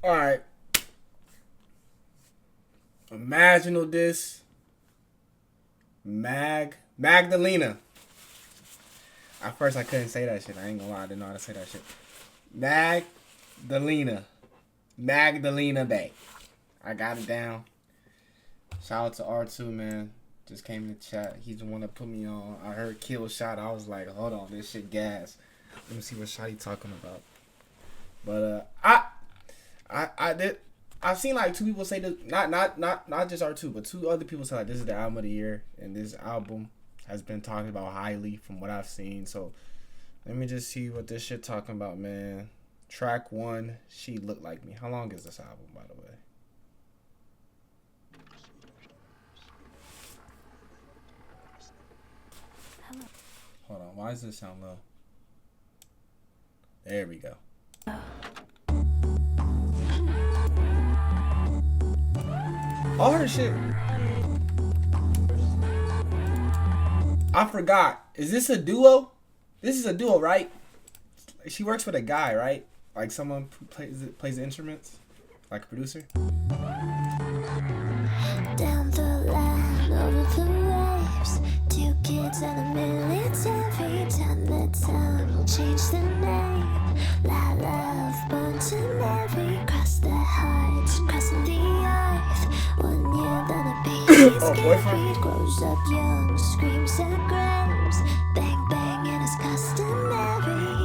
Alright. Imaginal this. Magdalena. At first I couldn't say that shit. I ain't gonna lie, I didn't know how to say that shit. Magdalena Bay. I got it down. Shout out to R2, man. Just came in the chat. He's the one that put me on. I heard kill shot. I was like, hold on, this shit gas. Let me see what shot he talking about. But I've seen like two people say this, not just R2, but two other people say like this is the album of the year, and this album has been talked about highly from what I've seen. So let me just see what this shit talking about, man. Track 1, She Looked Like Me. How long is this album, by the way? Hold on, why does this sound low? There we go. All her shit. I forgot. Is this a duo? This is a duo, right? She works with a guy, right? Like someone who plays the instruments, like a producer. Down the line, over the waves. 2 kids and a military. Turn the tongue, change the name. La love, born to marry. Cross the hearts, crossing the earth. 1 year, then a baby's carried. Grows up young, screams and grams. Bang bang, and it's customary.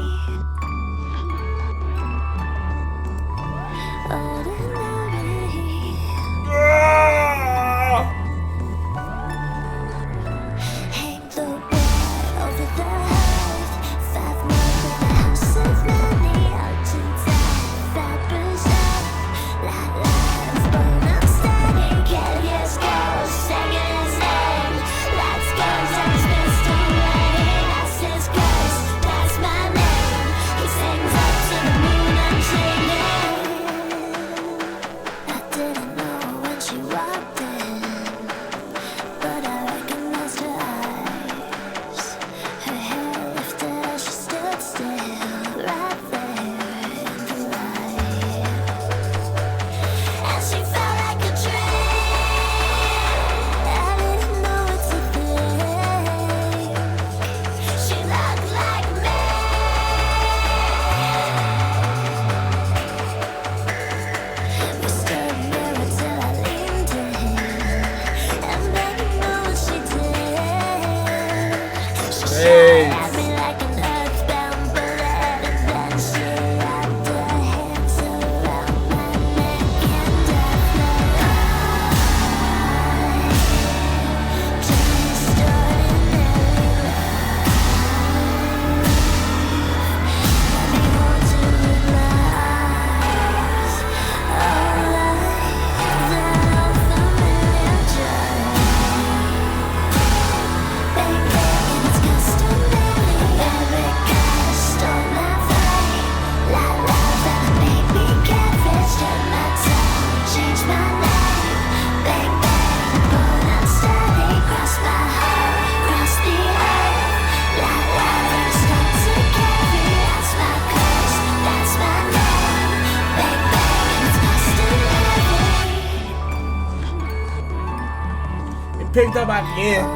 Picked up at the end.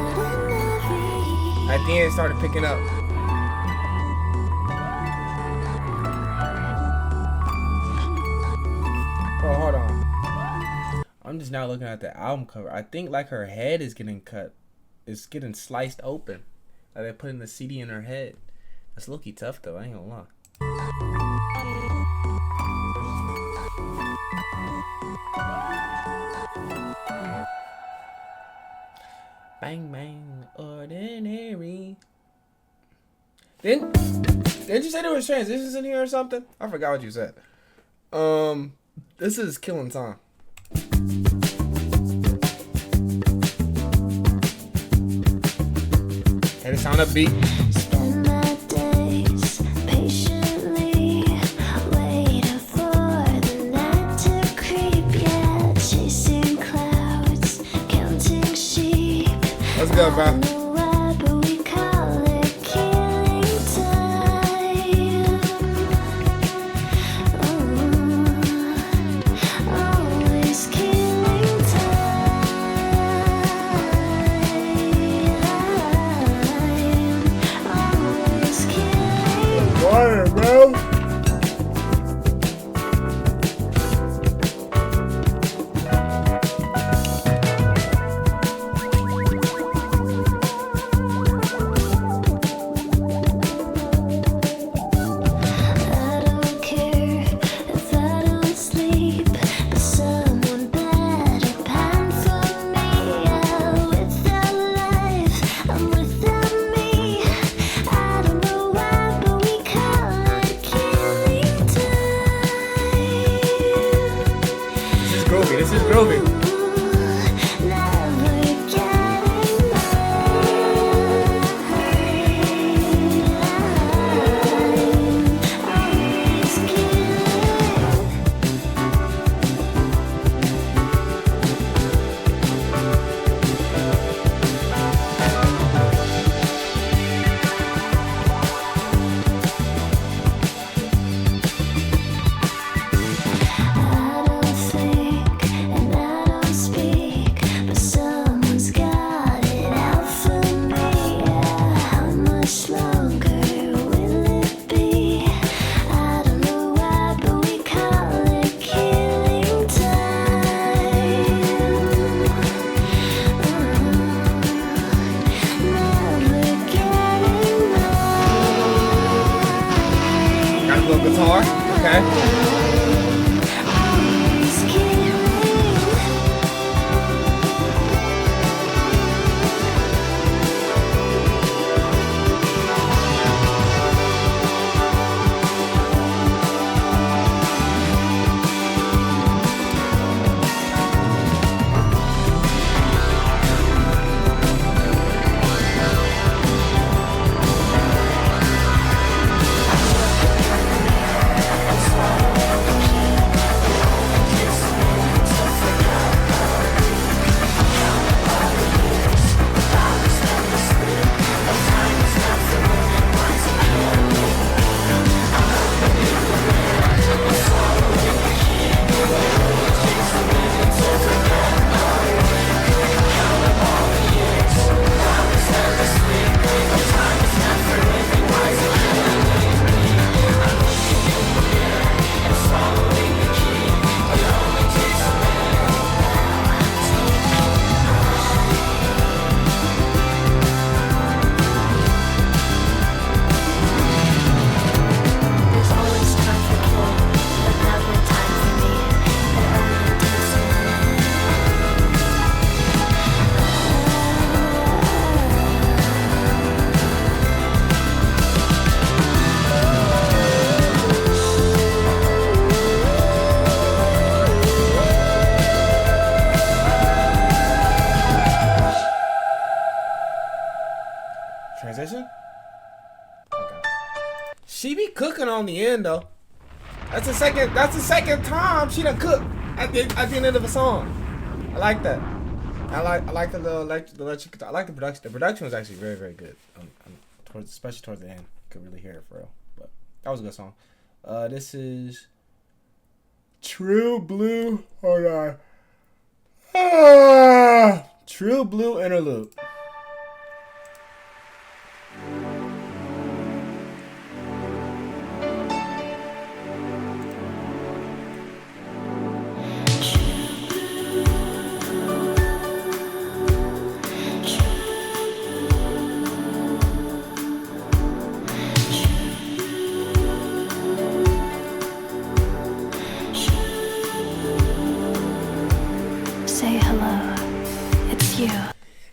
At the end, it started picking up. Oh, hold on. I'm just now looking at the album cover. I think like her head is getting cut. It's getting sliced open. Like they're putting the CD in her head. That's low-key tough though, I ain't gonna lie. Bang bang, ordinary. Didn't you say there was transitions in here or something? I forgot what you said. This is killing time. And it's on a beat. Let's go, bro. groovy. This is groovy. Guitar, okay. Transition? Okay. She be cooking on the end though. That's the second time she done cooked at the end of a song. I like that. I like the little electric. I like the production. The production was actually very, very good. Especially towards the end, could really hear it for real. But that was a good song. This is True Blue. Hold on. True Blue Interlude.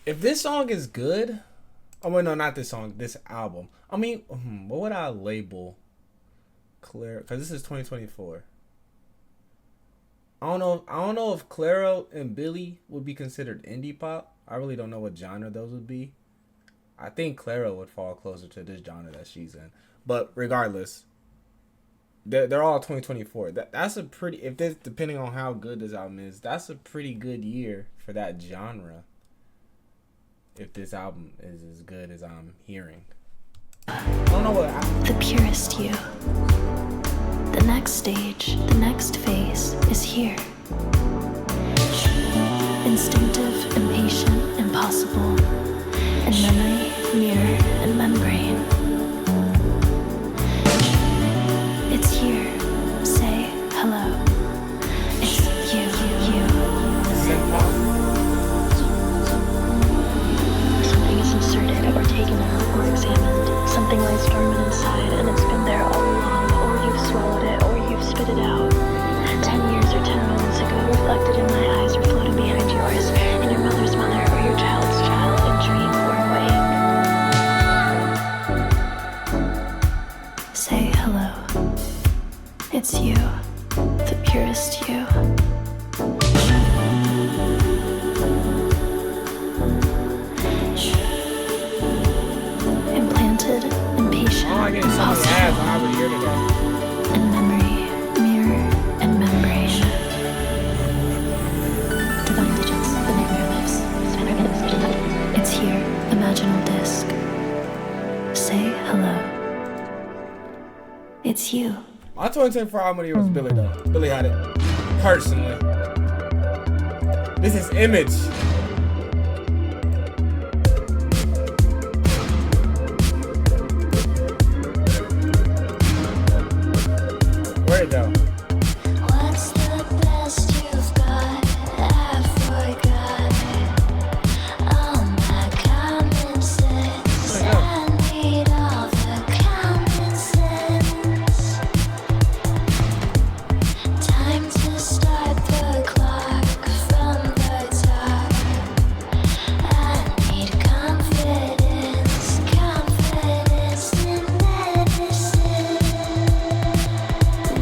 If this song is good, oh wait, no, not this song, this album. I mean, what would I label Clairo? Because this is 2024. I don't know if Clairo and Billy would be considered indie pop. I really don't know what genre those would be. I think Clairo would fall closer to this genre that she's in. But regardless, they're all 2024. That's a pretty, if this, depending on how good this album is, that's a pretty good year for that genre. If this album is as good as I'm hearing. I don't know what the purest you. The next stage, the next phase is here. Instinctive, impatient, impossible. And memory, mirror, and membrane. It's here. Say hello. It's you. Something is inserted or taken out or examined. Something lies dormant inside and it's been there all along. Or you've swallowed it or you've spit it out. 10 years or 10 moments ago, reflected in my eyes or floating behind yours. In your mother's mother or your child's child. In dream or awake. Say hello. It's you. The purest you. here today. And memory, mirror, and membrane. Divine digits, the nightmare lives. It's here, imaginal disc. Say hello. It's you. My 2024 album of the year was Billy though. Billy had it. Personally. This is Image. Where'd it go? What's the best you've got? I forgot all my common sense. I need all the common sense. Time to start the clock from the top. I need confidence, confidence in medicine.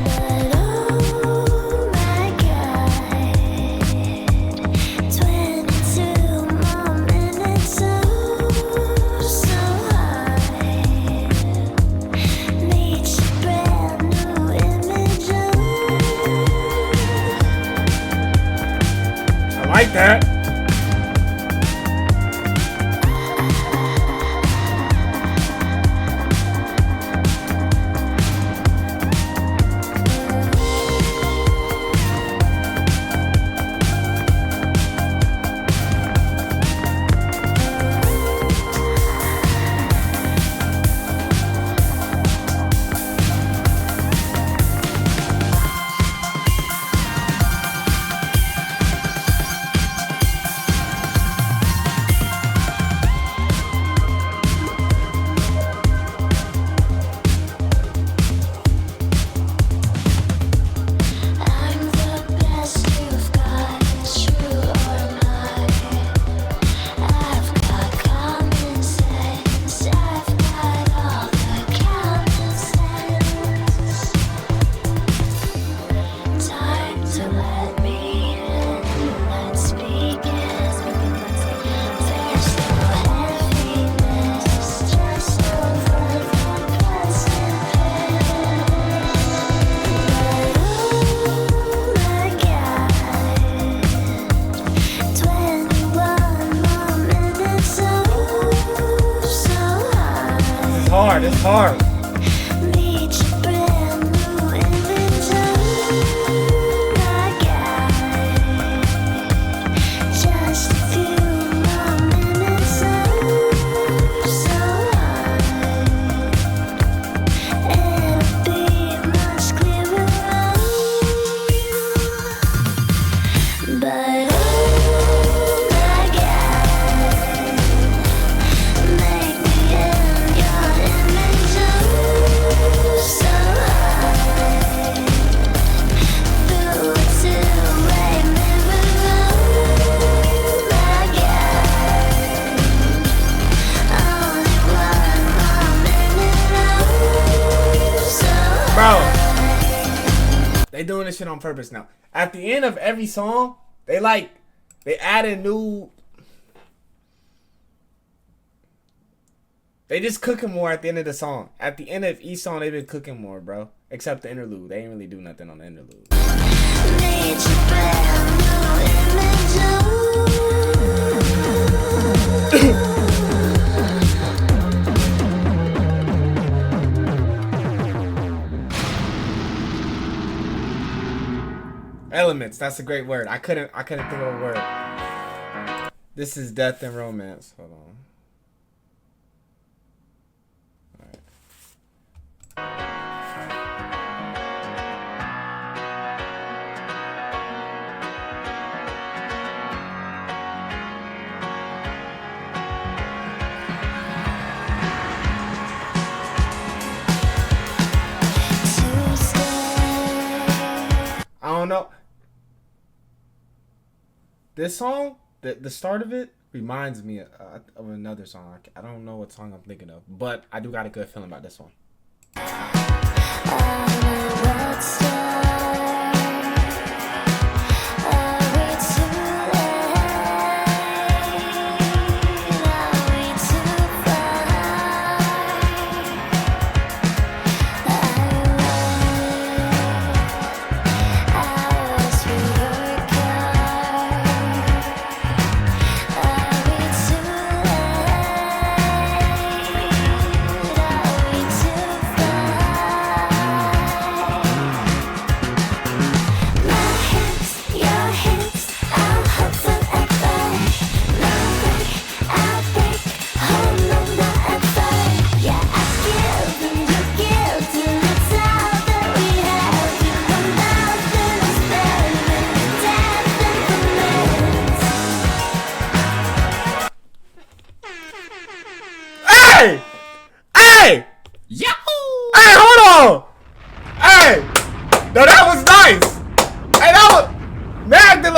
But oh my God, 22 more minutes, so high. Reach a brand new image. I like that. I'm the best you've got, true or not. I've got common sense. I've got all the common sense. Time to let me in. Let's begin. There's no heaviness, just over the present pain. Oh my God, 21 more minutes, so It's high. hard. It's hard. Reach a brand new image. Oh my God, just a few more minutes, so high. It'll be much clearer. But oh my God, make me in your image, so high. Through a two-way mirror, oh my God. Only one more minute, so Bro. high. They doing this shit on purpose now. At the end of every song, they add a new. They just cooking more at the end of the song. At the end of each song, they've been cooking more, bro. Except the interlude. They ain't really do nothing on the interlude. Reach a brand new image. Elements. That's a great word. I couldn't think of a word. This is Death and Romance. Hold on. I don't know. This song, the start of it reminds me of another song. I don't know what song I'm thinking of, but I do got a good feeling about this one.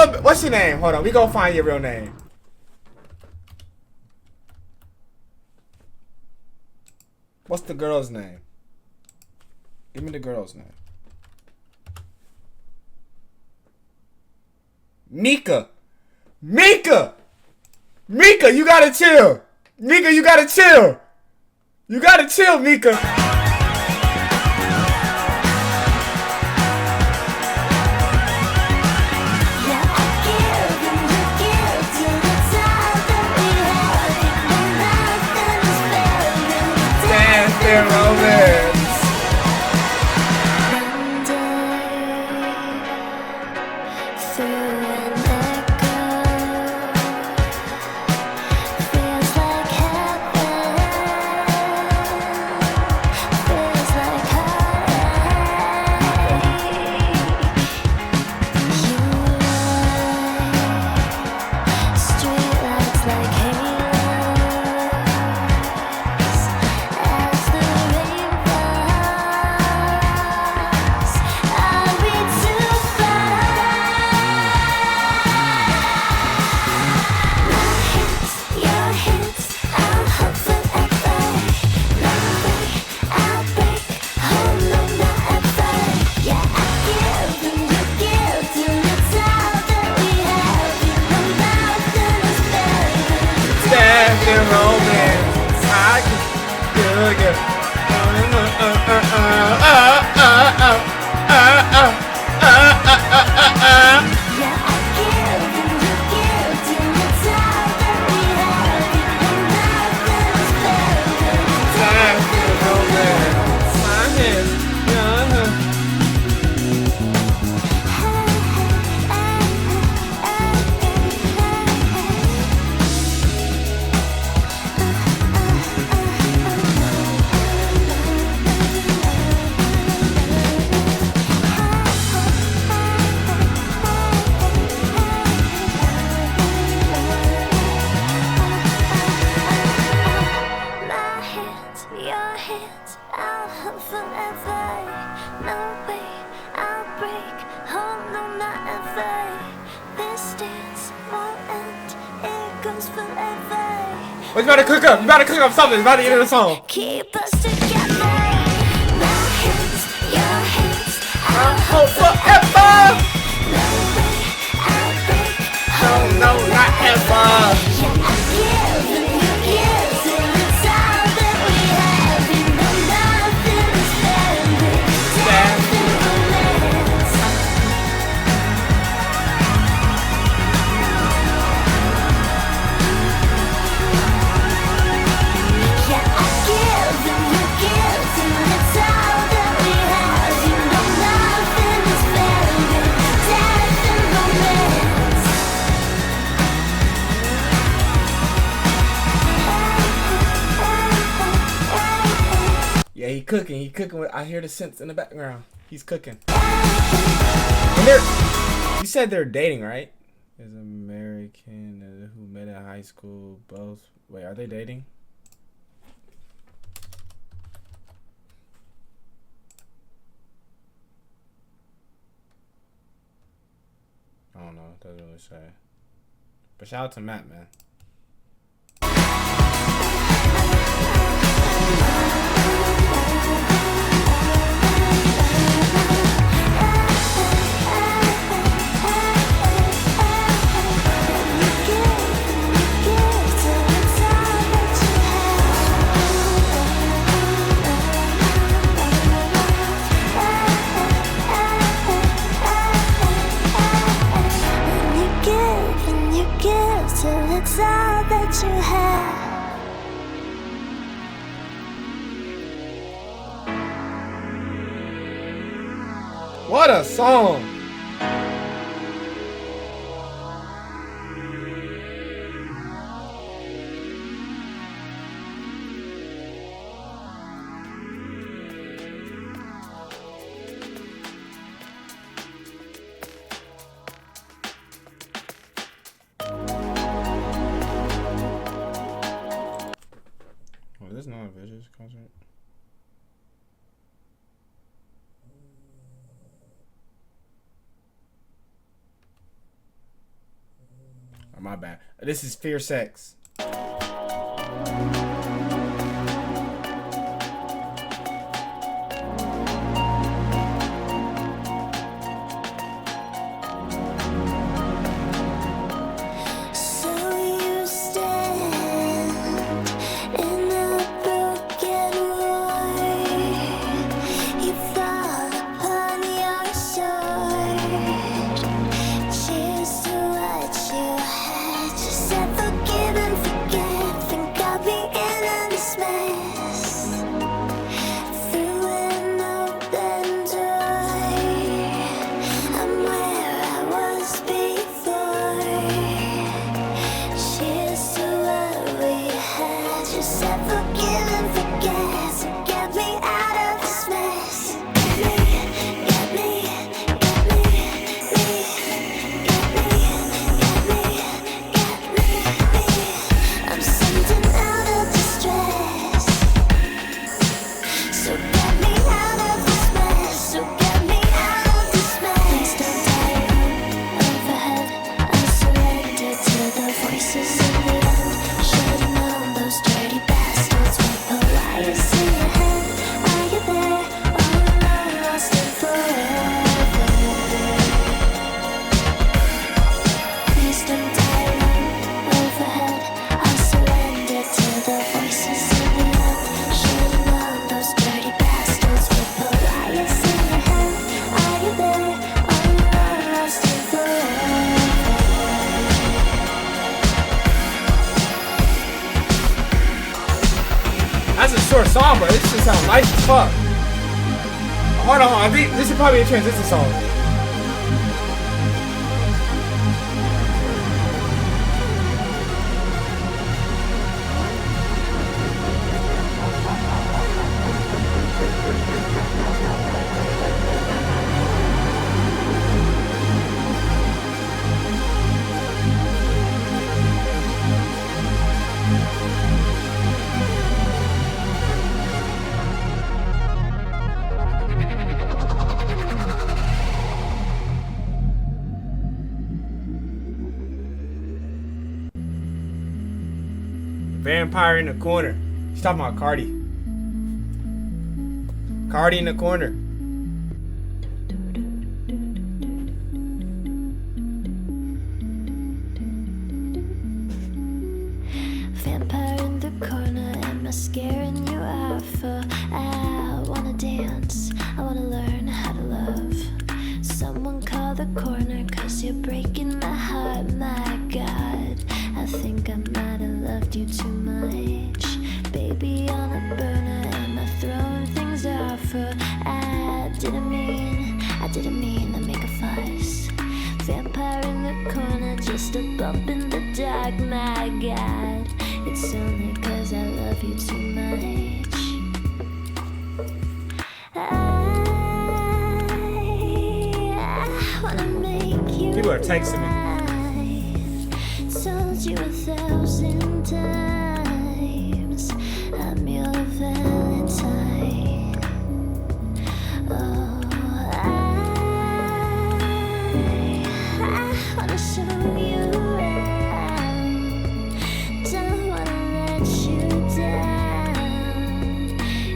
What's your name? Hold on, we gonna find your real name. What's the girl's name? Give me the girl's name. Mica. Mica! Mica, you gotta chill. Mica, you gotta chill. You gotta chill, Mica. Romance. Well, you better cook up. You better cook up something. It's about the end of the song. Keep us together. My hands, your hands, I'll hold forever. no way I'll break. No, no, not ever. Yeah, I give and you give till it's all that we have. You know nothing is better than romance. Yeah, I give and you give till it's all that we have. You know nothing is better than romance. Yeah, he cooking. He cooking. I hear the synths in the background. He's cooking. And you said they're dating, right? Is American who met in high school. Both. Wait, are they dating? I don't know. It doesn't really say. But shout out to Matt, man. It's all that you have. What a song! Oh, this is not a Vicious concert. my bad. This is Fear Sex. That's a short song, but this shit sounds nice as fuck. Hold on, I think this is probably a transition song. Vampire in the corner. She's talking about Cardi. Cardi in the corner. Vampire in the corner, am I scaring you off? I wanna dance, I wanna learn how to love. Someone call the corner, cause you're breaking my heart, my God. I think I might have loved you too much. Baby on a burner, am I throwing things off? I didn't mean to make a fuss. Vampire in the corner, just a bump in the dark, my God. It's only cause I love you too much. I wanna make you. People are texting me. Told you 1,000 times I'm your Valentine. Oh, I wanna show you around. Don't wanna let you down.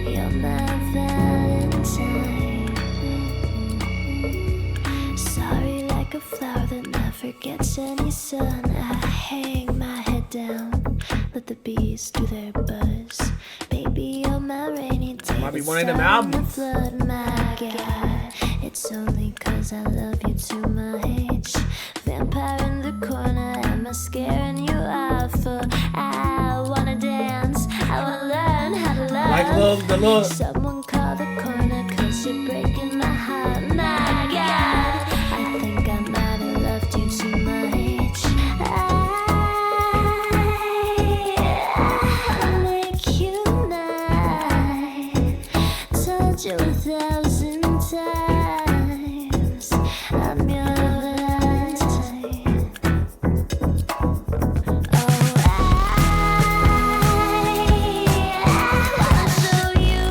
You're my Valentine. Sorry, like a flower that never gets any sun. I hang my head down, let the bees do their buzz. Baby, you're my rainy day. Might be one of them albums. Flood, my God. It's only cause I love you too much. Vampire in the corner, am I scaring you off? I wanna dance, I wanna learn how to love. Like love the Lord. Someone call the corner, cause you're breaking my heart, my God. I think I might have loved you too much. I'll make you mine. Told you 1,000 times I'm your Valentine. Oh, I wanna show you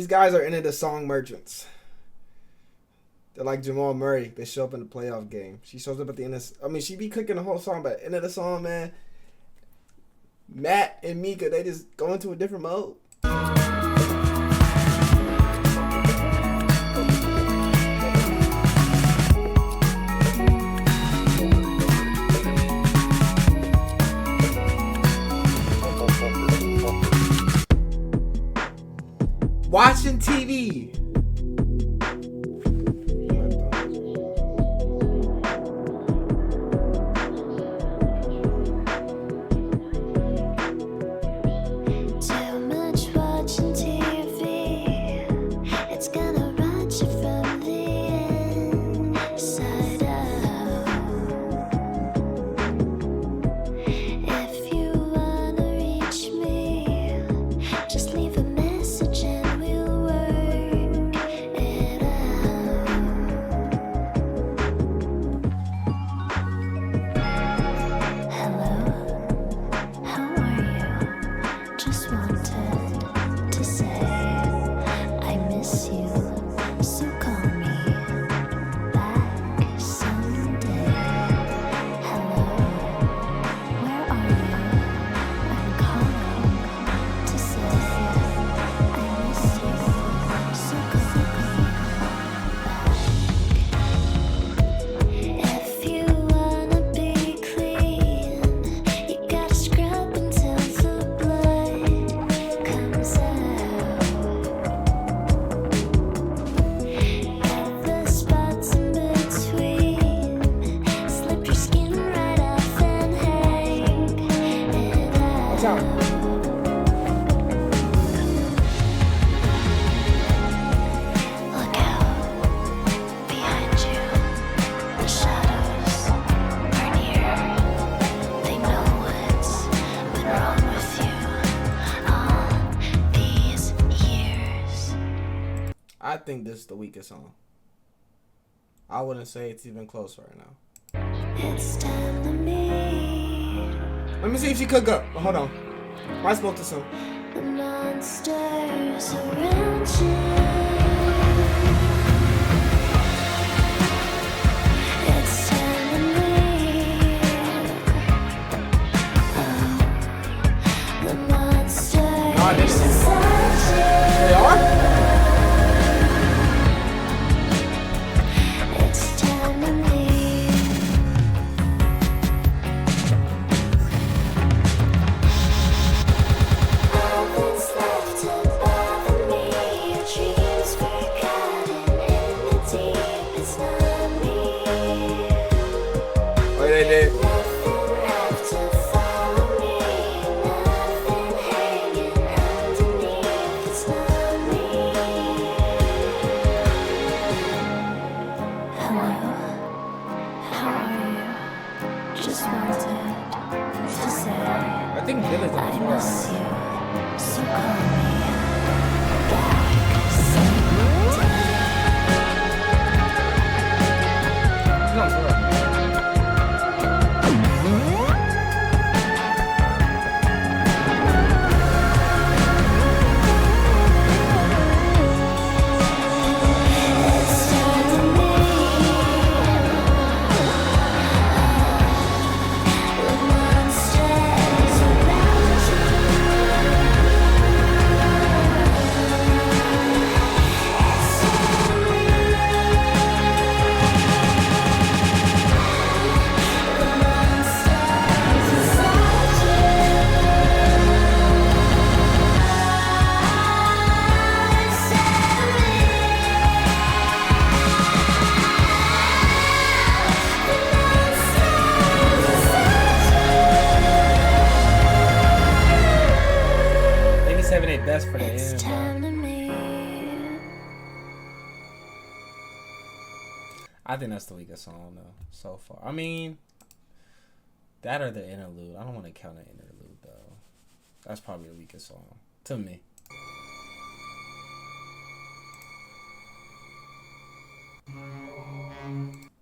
guys are into the song merchants. They're like Jamal Murray. They show up in the playoff game. She shows up at the end of... I mean, she be cooking the whole song, but at the end of the song, man, Matt and Mika, they just go into a different mode. Watching TV. Too much watching TV. It's gonna rot you from the inside out. If you wanna reach me, just leave a message and we'll work it out. Hello, how are you? Just wanted to say I miss you, so call me back someday. Hello, where are you? I'm calling to say I miss you, so call me back. If you wanna be clean, you gotta scrub until the blood comes out. Get the spots in between, slip your skin right off and hang it Watch out. out. Look out behind you. The shadows are near. They know what's been wrong with you all these years. I think this is the weakest song. I wouldn't say it's even close right now. It's time to meet Let me see if she could go. Hold on. I spoke to some. the monsters around you. It's time to meet the monsters No, I didn't. inside They are? you. It's time to meet all that's left to bother me. Your dreams forgotten in the deep. It's not me. Oh, they did. Nothing left to follow me. Nothing hanging underneath. It's not me. Hello, how are you? Just wanted to say I think Village I is miss right. you. So call me back someday. She's on tour. It's time to meet the monsters around you. It's time to meet the monsters inside you. It's time to Maybe 7-8 best for the It's end. time to meet. I think that's the weakest song though so far. I mean, that or the interlude. I don't want to count the interlude though. That's probably the weakest song to me.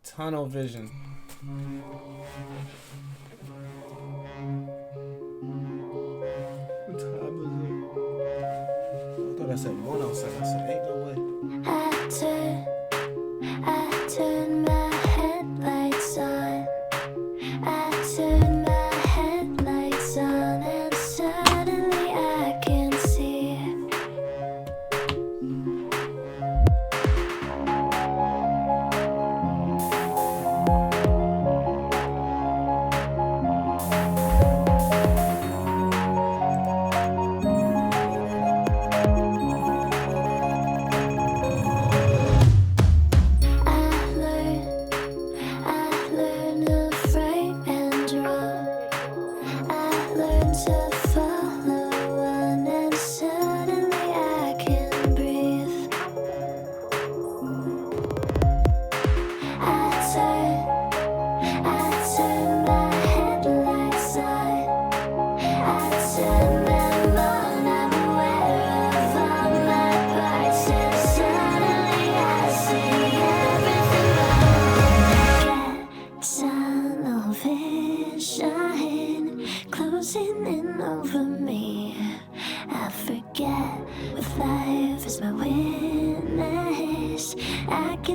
Tunnel Vision. What time is it? I thought I said 107.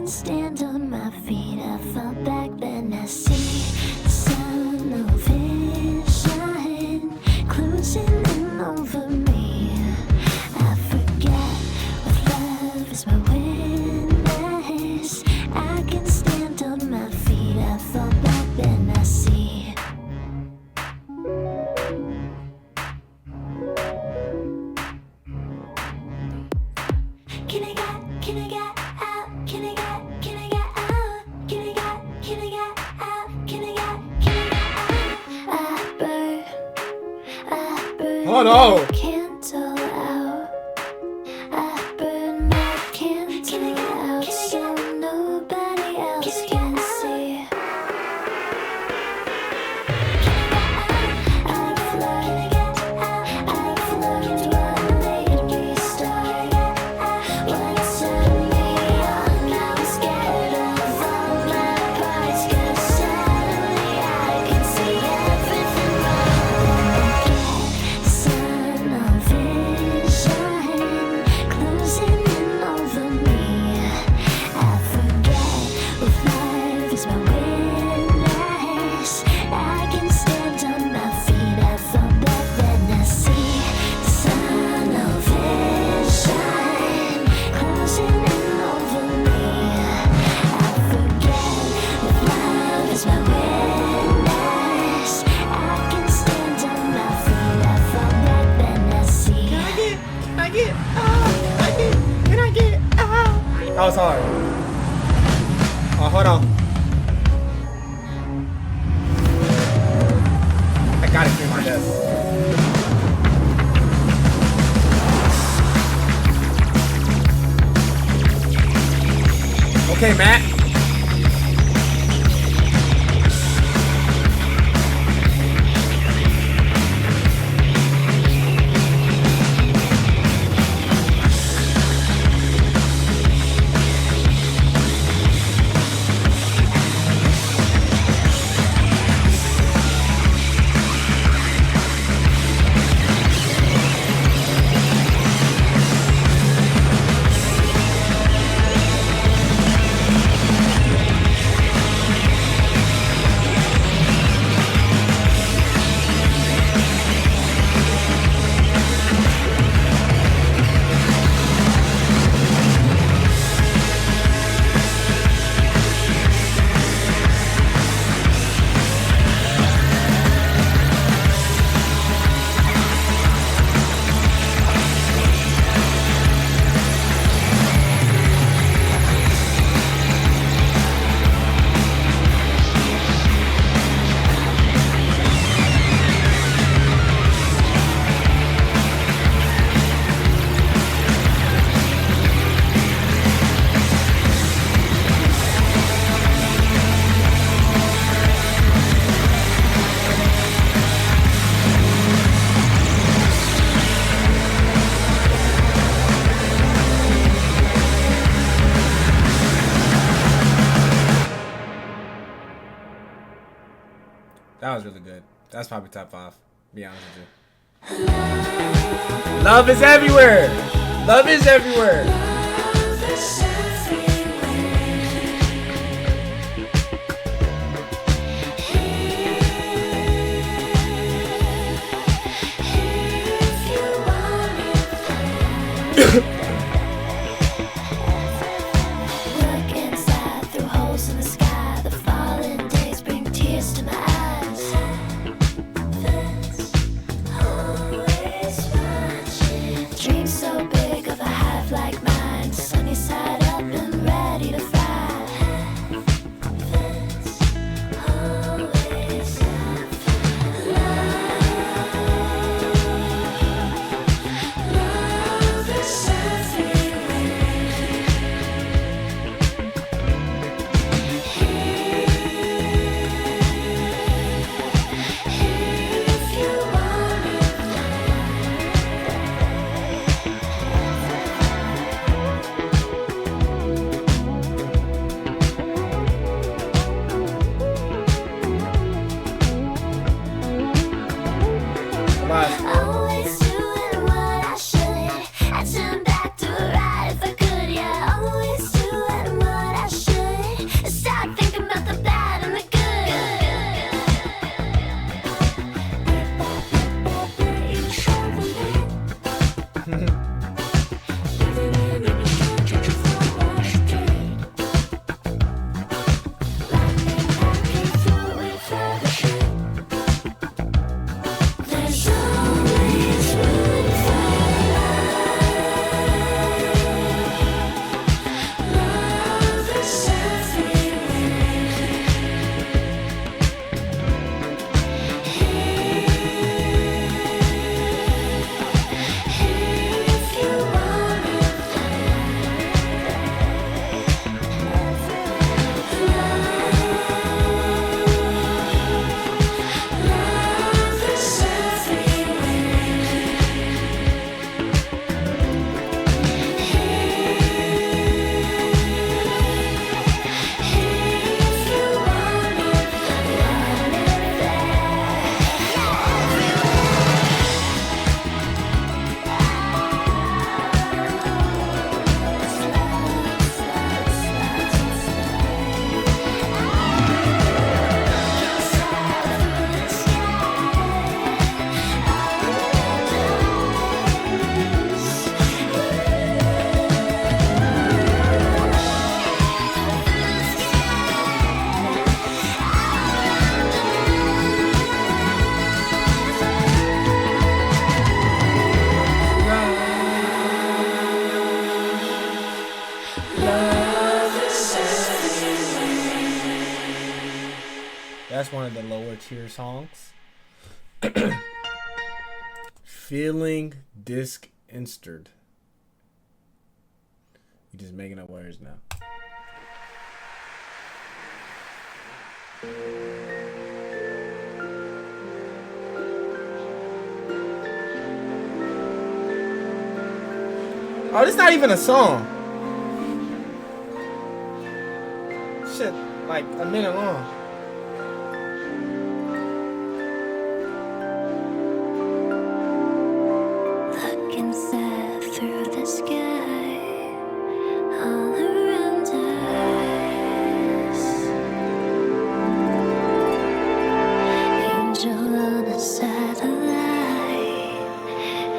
can stand on my feet. I fall back, then I see the sun of vision closing in over me. I forget what love is my witness. I can stand on my feet. I fall back, then I see. Can I get out? Can I get out? Can I get out? Can I get out? Can I get out? Can I get out? I burn Oh no! my candle out. I burn my candle out so nobody else can see. I flood what made me start. What turned me on? Now I'm scared of all my parts, 'cause suddenly I can see everything wrong. Sun of vision closing in over me. I forget if life is my witness. I can stand on my feet. I fall back, then I see the sun of vision closing in over me. I forget if love is my witness. I can stand on my feet. I fall back, then I see. Can I get out? That was hard. Oh, hold on. I gotta clear my desk. Okay, Matt. That was really good. That's probably top 5. Be honest with you. Love is everywhere. Love is everywhere. Look inside through holes in the sky. The fallen days bring tears to my eyes. Always watching. Dreams so big of a hive like mine. Sunny side up. that's one of the lower tier songs. Feeling diskinsertrd. You just making up words now. Oh, this not even a song. Shit, like a minute long. Looking sad through the sky, all around us. Angel on a satellite,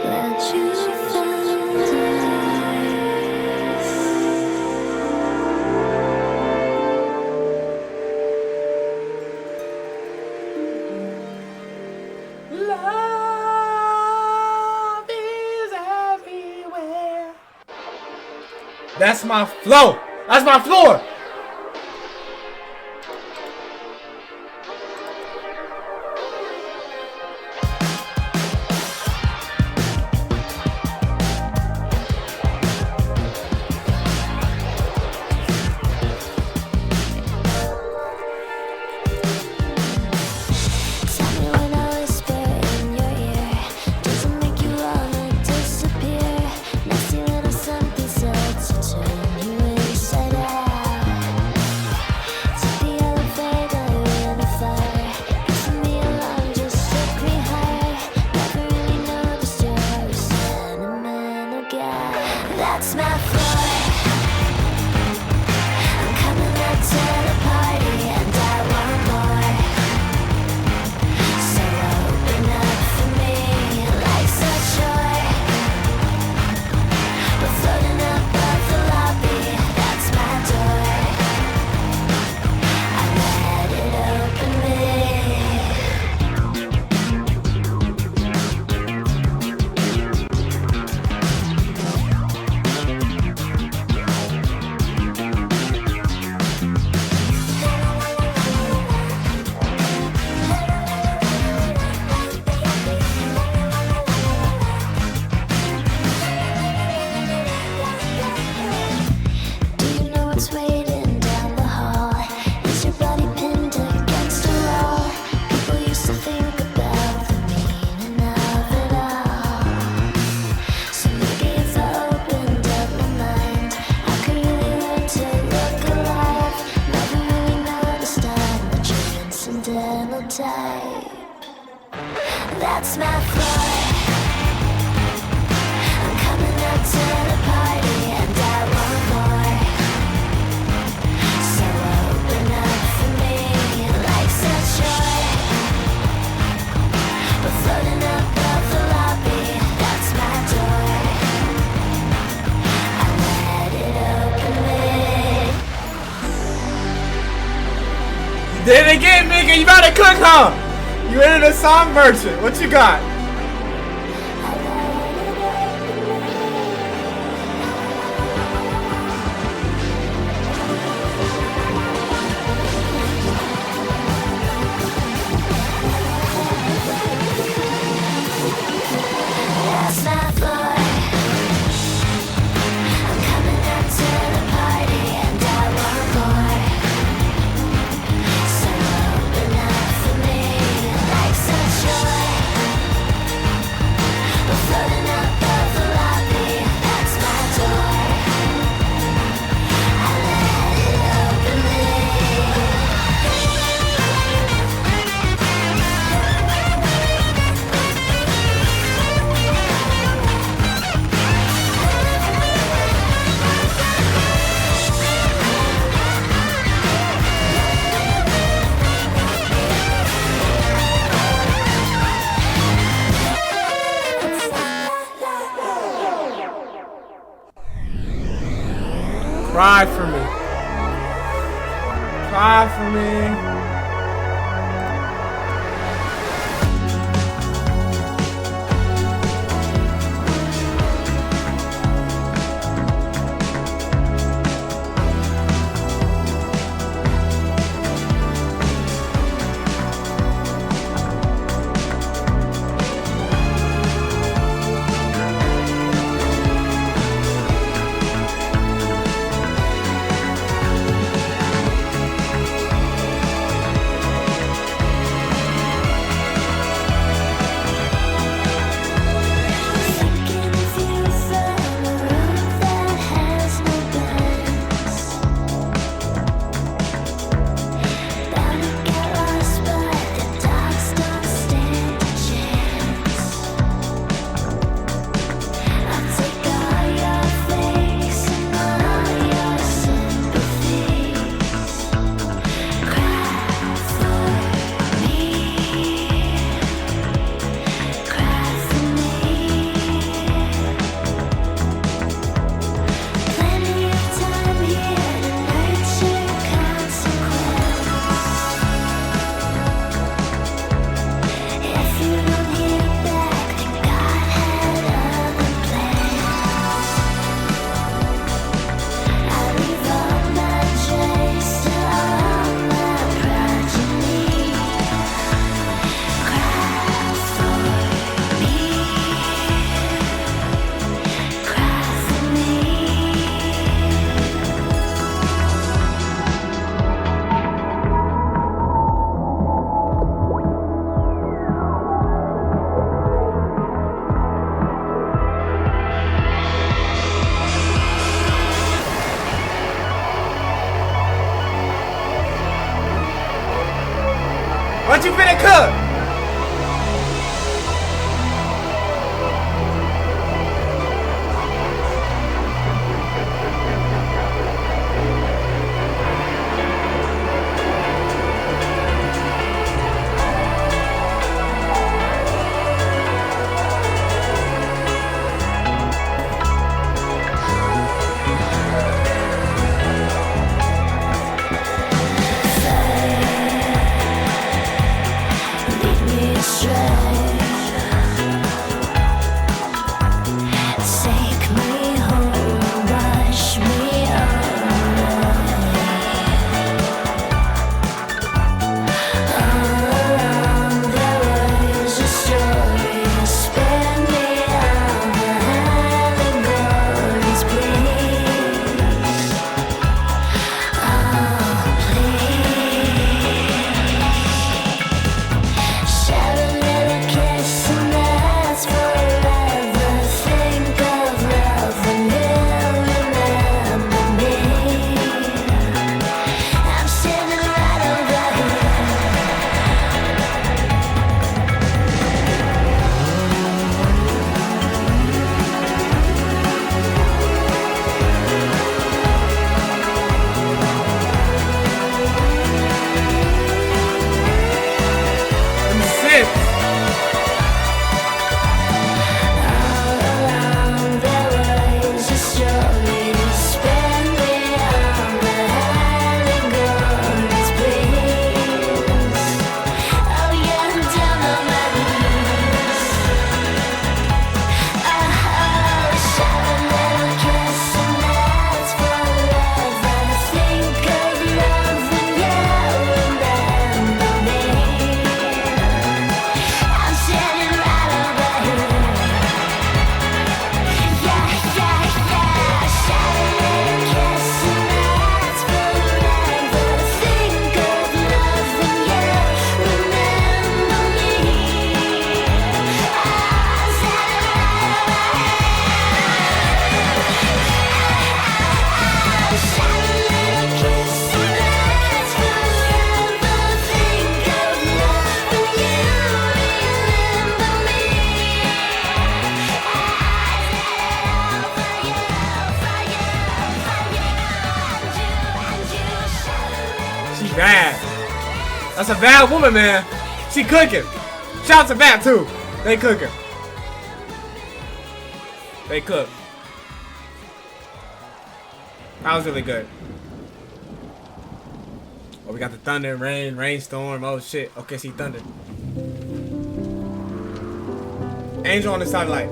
glad you found us. Love is everywhere. That's my flow. That's my floor. Tell me when I whisper in your ear, does it make you wanna disappear? Nasty little something said to turn you inside out. Took the elevator with a fire, kissing me along just took me higher. Never really noticed you're a sentimental guy. That's my floor. I'm coming out to the party and I want more. So open up for me like such joy. We're floating above the lobby, that's my door. I let it open me. Do you know what's waiting down the hall? Is your body pinned against a wall? People used to think about the meaning of it all. So maybe if I opened up my mind, I could really learn to look alive. Never really noticed I'm a transcendental type. That's my floor. I'm coming up to the party and I want more. So open up for me like such joy. We're floating above the lobby, that's my door. I let it open me. Did it again, nigga. You about to cook, huh? You entered a song merchant. What you got? That's my floor. I'm coming out to the party and I want more. So open up for me like such joy. We're floating above the lobby, that's my door. I let it open me. Cry for me. Cry for me. What you finna cook? Bad. That's a bad woman, man. She cooking. Shout out to Bad too. They cooking. They cook. That was really good. Oh, we got the thunder, rain, rainstorm. Oh shit. Okay, see thunder. Angel on the satellite.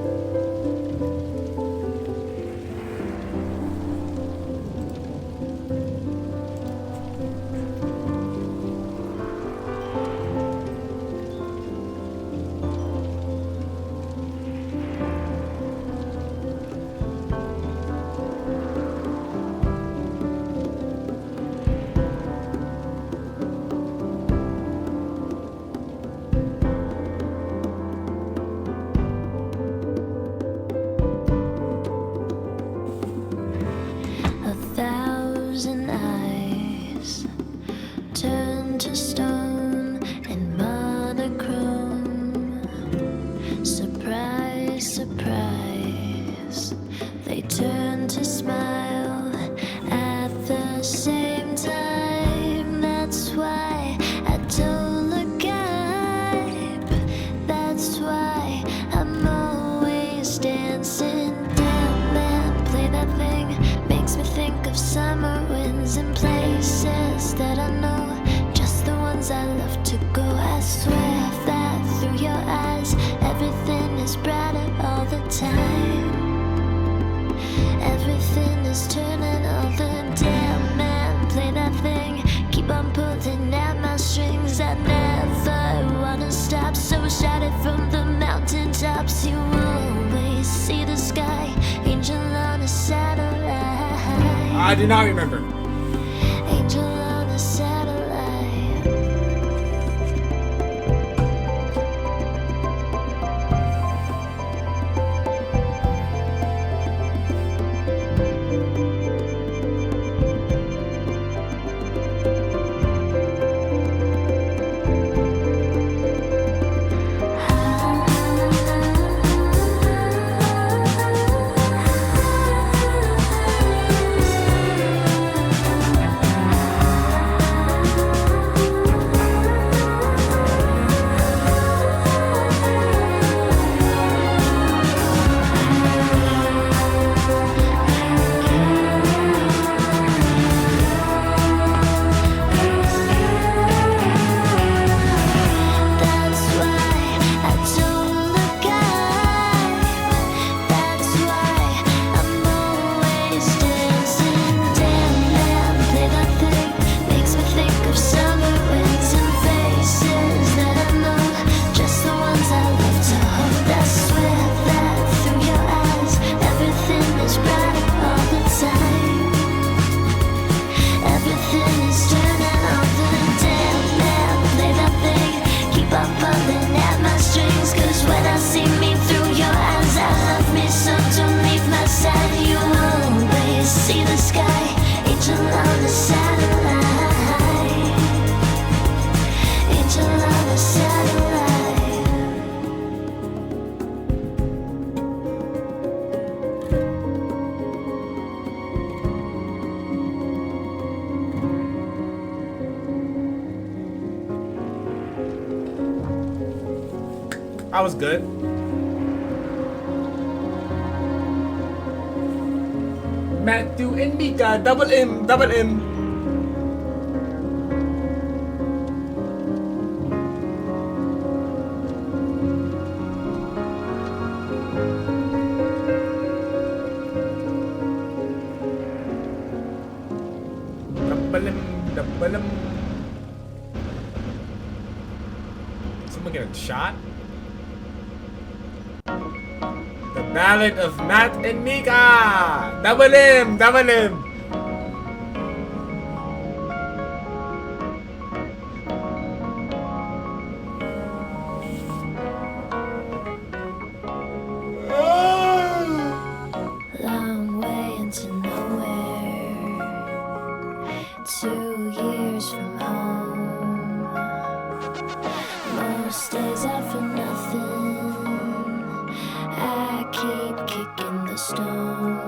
I do not remember. Angel on a satellite. I was good. Matthew and Mika, double M, double M. Double M, double M. Someone get a shot? The Ballad of Matt and Mika! Double M! Double M! Long way into nowhere, 2 years from home. Most days are for nothing, I keep kicking the stone.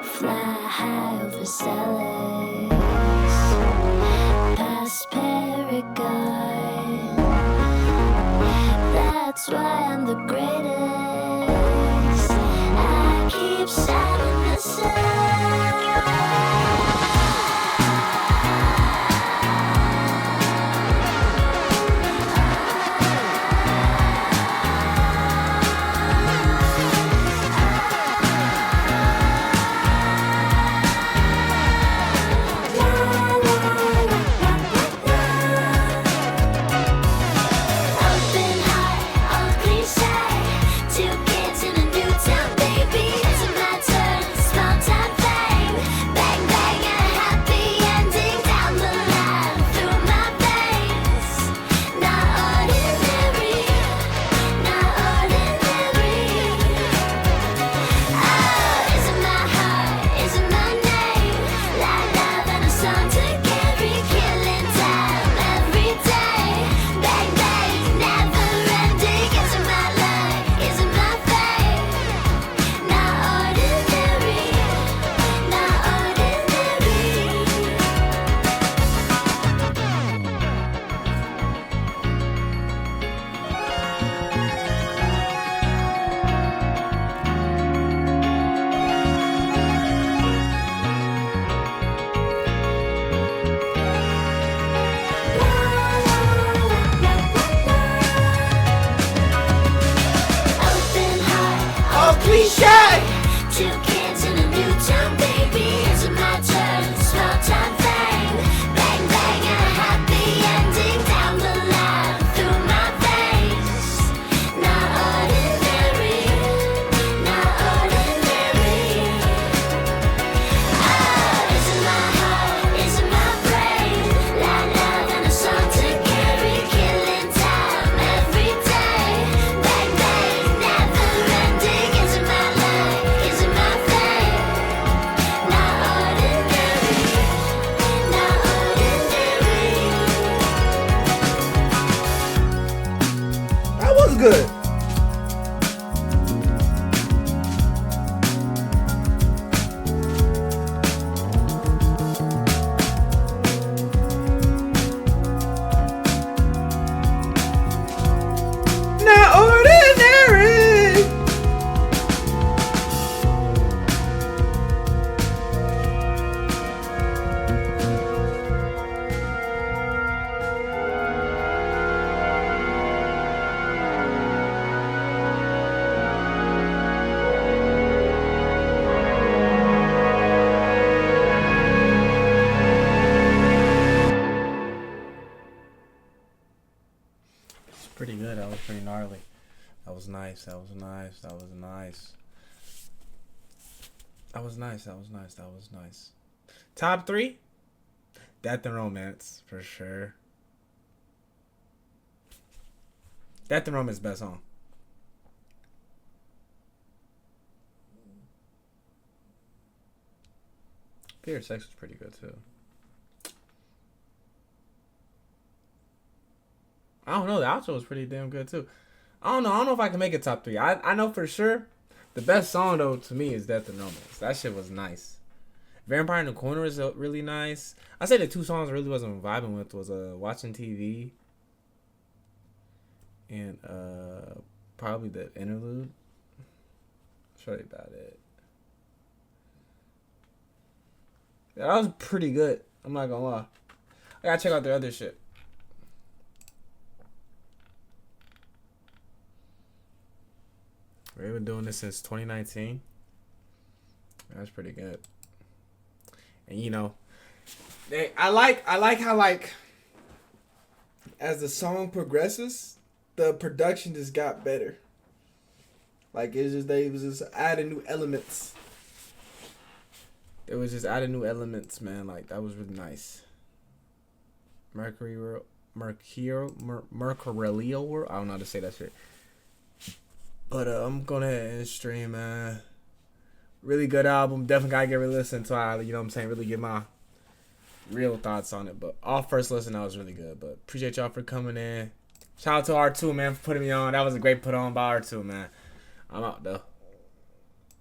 Fly high over Celis, past Paragon. That's why I'm the greatest. I keep shining the sun. Open heart, all cliche. 2 kids in a new town, baby. Is it my turn? Small time fame. Bang bang, a happy ending down the line through my veins. Not ordinary, not ordinary. Oh, is it my heart? Is it my name? Like love and a song to carry, killing time every day. Bang bang, never ending. Is it my life? Is it my fate? Not ordinary, not ordinary. Open heart, Oh, cliche! 2 kids in a new town, baby. Is it my turn? Small time fame. Bang bang, a happy ending down the line through my veins. Not ordinary, not ordinary. Oh, is it my heart? Is it my brain? Like love and a song to carry, killing time every day. Bang bang, never ending. Is it my life? Is it my fate? Not ordinary, not ordinary. That was good. Not ordinary. It's pretty good. That was pretty gnarly. That was nice. That was nice. That was nice. That was nice. That was nice. That was nice. Top 3? Death and Romance, for sure. Death and Romance, best song. Pure Sex was pretty good, too. I don't know. The outro was pretty damn good too. I don't know if I can make it top 3. I know for sure the best song though to me is Death and Romance. That shit was nice. Vampire in the Corner is really nice. I say the 2 songs I really wasn't vibing with was Watching TV and probably the Interlude. Show you about it. Yeah, that was pretty good. I'm not gonna lie. I gotta check out their other shit. We've been doing this since 2019. That's pretty good. And you know, I like how like as the song progresses, the production just got better. Like they was just adding new elements. It was just adding new elements, man. Like that was really nice. Mercurial World. I don't know how to say that shit. But I'm gonna ahead and stream, man. Really good album. Definitely gotta give it a listen to I, you know what I'm saying, really get my real thoughts on it. But off first listen, that was really good. But appreciate y'all for coming in. Shout out to R2, man, for putting me on. That was a great put on by R2, man. I'm out though.